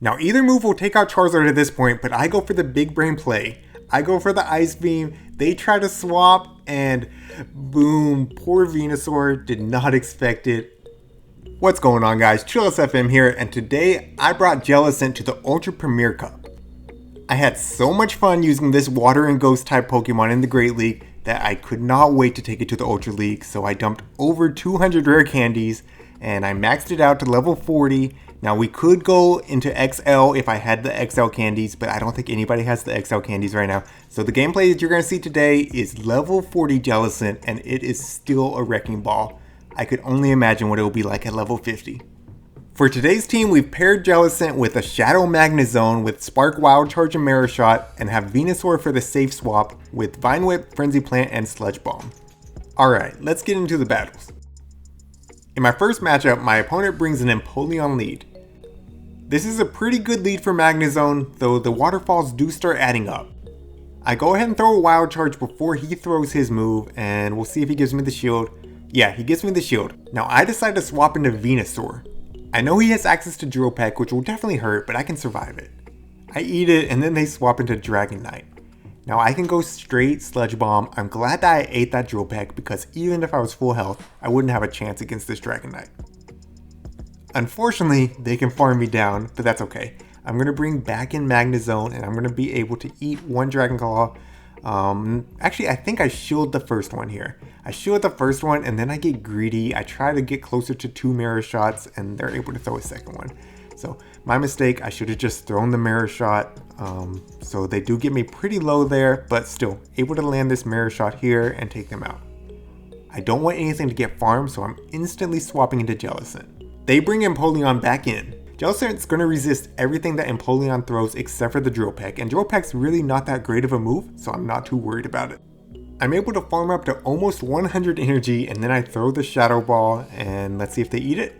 Now either move will take out Charizard at this point, but I go for the big brain play. I go for the Ice Beam, they try to swap, and boom, poor Venusaur did not expect it. What's going on guys, ChillsFM here, and today I brought Jellicent to the Ultra Premier Cup. I had so much fun using this Water and Ghost type Pokemon in the Great League that I could not wait to take it to the Ultra League, so I dumped over 200 rare candies, and I maxed it out to level 40. Now we could go into XL if I had the XL candies, but I don't think anybody has the XL candies right now. So the gameplay that you're going to see today is level 40 Jellicent, and it is still a wrecking ball. I could only imagine what it will be like at level 50. For today's team, we've paired Jellicent with a Shadow Magnezone with Spark, Wild Charge, and Mirror Shot, and have Venusaur for the safe swap with Vine Whip, Frenzy Plant, and Sludge Bomb. Alright, let's get into the battles. In my first matchup, my opponent brings an Empoleon lead. This is a pretty good lead for Magnezone, though the waterfalls do start adding up. I go ahead and throw a Wild Charge before he throws his move, and we'll see if he gives me the shield. Yeah, he gives me the shield. Now I decide to swap into Venusaur. I know he has access to Drill Peck, which will definitely hurt, but I can survive it. I eat it, and then they swap into Dragonite. Now I can go straight Sludge Bomb. I'm glad that I ate that Drill Peck, because even if I was full health, I wouldn't have a chance against this Dragonite. Unfortunately, they can farm me down, but that's okay. I'm going to bring back in Magnezone, and I'm going to be able to eat one Dragon Claw. Actually, I think I shield the first one here. I shield the first one, and then I get greedy. I try to get closer to 2 Mirror Shots, and they're able to throw a second one. So, my mistake, I should have just thrown the Mirror Shot. So they do get me pretty low there, but still, able to land this Mirror Shot here and take them out. I don't want anything to get farmed, so I'm instantly swapping into Jellicent. They bring Empoleon back in. Jellicent's going to resist everything that Empoleon throws except for the Drill Peck, and Drill Peck's really not that great of a move, so I'm not too worried about it. I'm able to farm up to almost 100 energy, and then I throw the Shadow Ball, and let's see if they eat it.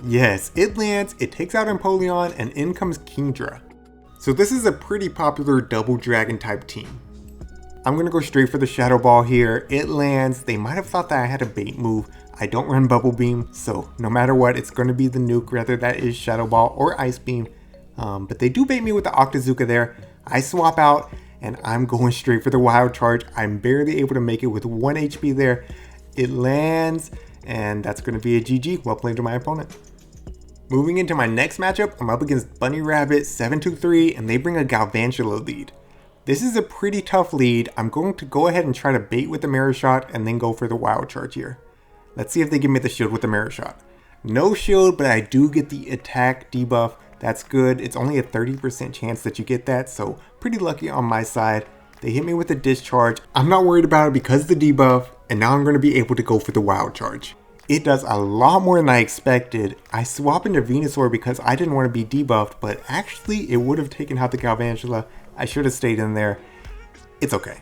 Yes, it lands, it takes out Empoleon, and in comes Kingdra. So this is a pretty popular double dragon type team. I'm going to go straight for the Shadow Ball here. It lands. They might have thought that I had a bait move. I don't run Bubble Beam, so no matter what, it's going to be the nuke, whether that is Shadow Ball or Ice Beam. But they do bait me with the Octazooka there. I swap out, and I'm going straight for the Wild Charge. I'm barely able to make it with 1 HP there. It lands, and that's going to be a GG. Well played to my opponent. Moving into my next matchup, I'm up against Bunny Rabbit 723, and they bring a Galvantula lead. This is a pretty tough lead. I'm going to go ahead and try to bait with the Mirror Shot, and then go for the Wild Charge here. Let's see if they give me the shield with the Mirror Shot. No shield, but I do get the attack debuff. That's good. It's only a 30% chance that you get that, so pretty lucky on my side. They hit me with a Discharge. I'm not worried about it because of the debuff, and now I'm going to be able to go for the Wild Charge. It does a lot more than I expected. I swap into Venusaur because I didn't want to be debuffed, but actually it would have taken out the Galvantula. I should have stayed in there. It's okay.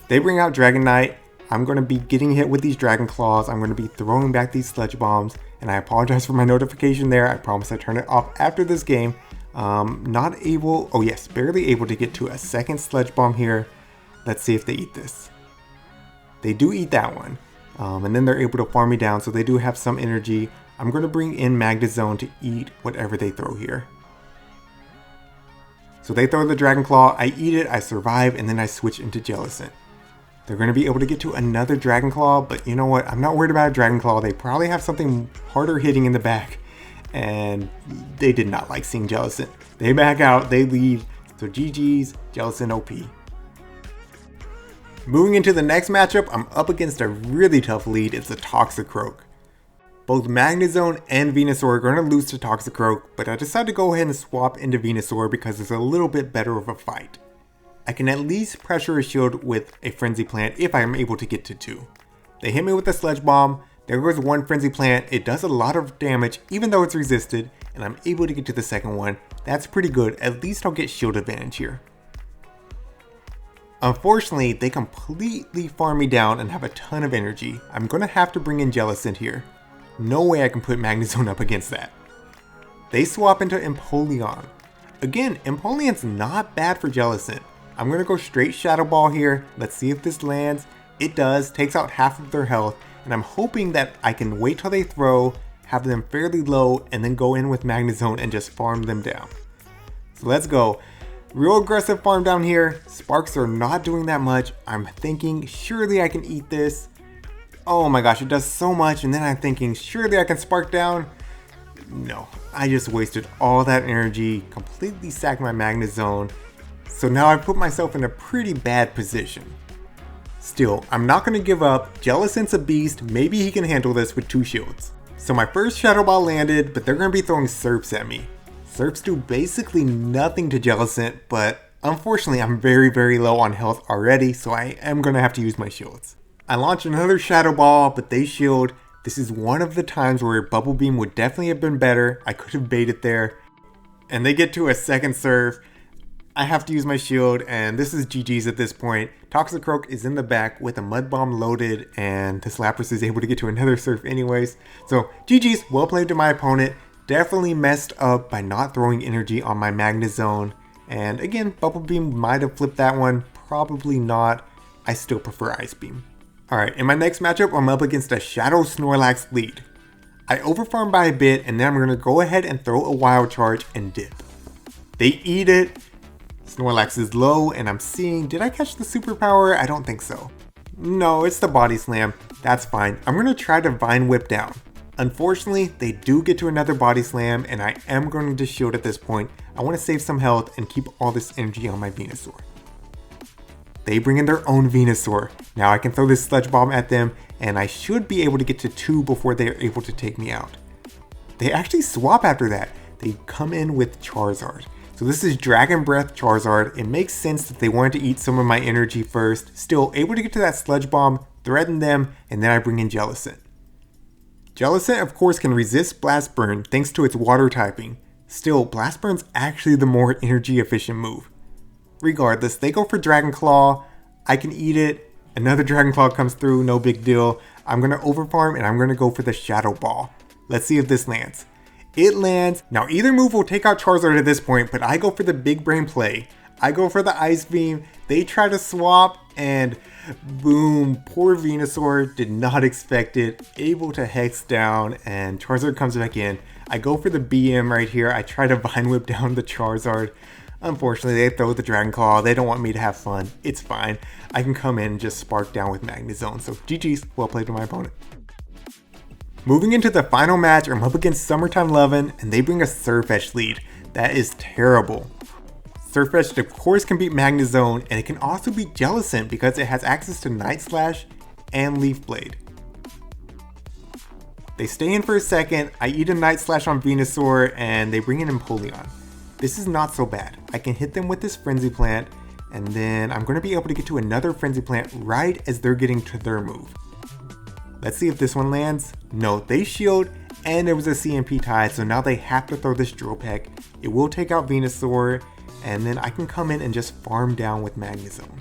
They bring out Dragonite. I'm going to be getting hit with these Dragon Claws. I'm going to be throwing back these Sludge Bombs. And I apologize for my notification there. I promise I turn it off after this game. Not able, oh yes, barely able to get to a second Sludge Bomb here. Let's see if they eat this. They do eat that one. And then they're able to farm me down, so they do have some energy. I'm going to bring in Magnezone to eat whatever they throw here. So they throw the Dragon Claw, I eat it, I survive, and then I switch into Jellicent. They're going to be able to get to another Dragon Claw, but you know what? I'm not worried about a Dragon Claw. They probably have something harder hitting in the back, and they did not like seeing Jellicent. They back out, they leave, so GG's, Jellicent OP. Moving into the next matchup, I'm up against a really tough lead. It's a Toxicroak. Both Magnezone and Venusaur are going to lose to Toxicroak, but I decided to go ahead and swap into Venusaur because it's a little bit better of a fight. I can at least pressure a shield with a Frenzy Plant if I am able to get to 2. They hit me with a Sludge Bomb. There goes one Frenzy Plant. It does a lot of damage even though it's resisted, and I'm able to get to the second one. That's pretty good. At least I'll get shield advantage here. Unfortunately, they completely farm me down and have a ton of energy. I'm going to have to bring in Jellicent here. No way I can put Magnezone up against that. They swap into Empoleon. Again, Empoleon's not bad for Jellicent. I'm going to go straight Shadow Ball here. Let's see if this lands. It does, takes out half of their health, and I'm hoping that I can wait till they throw, have them fairly low, and then go in with Magnezone and just farm them down. So let's go. Real aggressive farm down here. Sparks are not doing that much. I'm thinking surely I can eat this. Oh my gosh, it does so much. And then I'm thinking surely I can spark down. No, I just wasted all that energy, completely sacked my Magnezone. So now I put myself in a pretty bad position. Still, I'm not going to give up. Jellicent's a beast. Maybe he can handle this with 2 shields. So my first Shadow Ball landed, but they're going to be throwing Surfs at me. Surfs do basically nothing to Jellicent, but unfortunately I'm very low on health already, so I am going to have to use my shields. I launch another Shadow Ball, but they shield. This is one of the times where Bubble Beam would definitely have been better. I could have baited there. And they get to a second Surf. I have to use my shield, and this is GG's at this point. Toxicroak is in the back with a Mud Bomb loaded, and this Lapras is able to get to another Surf anyways. So GG's, well played to my opponent. Definitely messed up by not throwing energy on my Magnezone. And again, Bubble Beam might have flipped that one. Probably not. I still prefer Ice Beam. Alright, in my next matchup, I'm up against a Shadow Snorlax lead. I overfarm by a bit, and then I'm going to go ahead and throw a Wild Charge and dip. They eat it. Snorlax is low, and I'm seeing, did I catch the superpower? I don't think so. No, it's the Body Slam. That's fine. I'm going to try to Vine Whip down. Unfortunately, they do get to another Body Slam, and I am going to shield at this point. I want to save some health and keep all this energy on my Venusaur. They bring in their own Venusaur. Now I can throw this Sludge Bomb at them, and I should be able to get to 2 before they are able to take me out. They actually swap after that. They come in with Charizard. So this is Dragon Breath Charizard. It makes sense that they wanted to eat some of my energy first. Still able to get to that Sludge Bomb, threaten them, and then I bring in Jellicent. Jellicent of course can resist Blast Burn thanks to its water typing. Still, Blast Burn's actually the more energy efficient move. Regardless, they go for Dragon Claw. I can eat it. Another Dragon Claw comes through, no big deal. I'm going to overfarm and I'm going to go for the Shadow Ball. Let's see if this lands. It lands. Now either move will take out Charizard at this point, but I go for the big brain play. I go for the Ice Beam. They try to swap and boom, poor Venusaur did not expect it. Able to Hex down and Charizard comes back in. I go for the BM right here. I try to Vine Whip down the Charizard. Unfortunately, they throw the Dragon Claw. They don't want me to have fun. It's fine. I can come in and just spark down with Magnezone. So GG's, well played to my opponent. Moving into the final match, I'm up against Summertime Lovin', and they bring a Surfetch lead. That is terrible. Surfetch of course can beat Magnezone, and it can also beat Jellicent because it has access to Night Slash and Leaf Blade. They stay in for a second, I eat a Night Slash on Venusaur, and they bring in Empoleon. This is not so bad. I can hit them with this Frenzy Plant, and then I'm going to be able to get to another Frenzy Plant right as they're getting to their move. Let's see if this one lands. No, they shield, and there was a CMP tie, so now they have to throw this Drill Peck. It will take out Venusaur, and then I can come in and just farm down with Magnezone.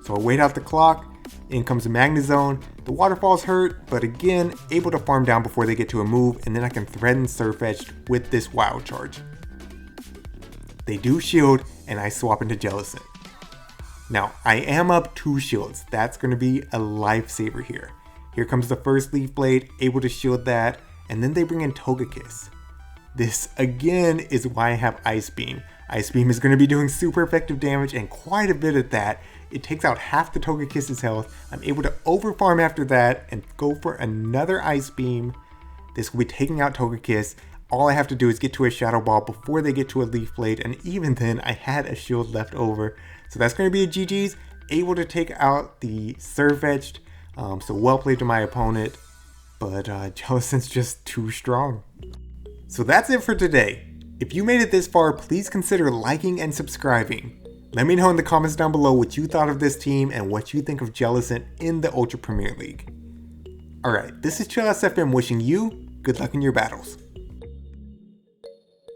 So I wait out the clock, in comes Magnezone. The Waterfall's hurt, but again, able to farm down before they get to a move, and then I can threaten Surfetch with this Wild Charge. They do shield, and I swap into Jellicent. Now, I am up 2 shields. That's going to be a lifesaver here. Here comes the first Leaf Blade, able to shield that, and then they bring in Togekiss. This, again, is why I have Ice Beam. Ice Beam is going to be doing super effective damage, and quite a bit at that. It takes out half the Togekiss's health. I'm able to overfarm after that, and go for another Ice Beam. This will be taking out Togekiss. All I have to do is get to a Shadow Ball before they get to a Leaf Blade, and even then, I had a shield left over. So that's going to be a GG's, able to take out the Surfetched, so well played to my opponent, but Jellicent's just too strong. So that's it for today. If you made it this far, please consider liking and subscribing. Let me know in the comments down below what you thought of this team and what you think of Jellicent in the Ultra Premier League. Alright, this is Chill SFM wishing you good luck in your battles.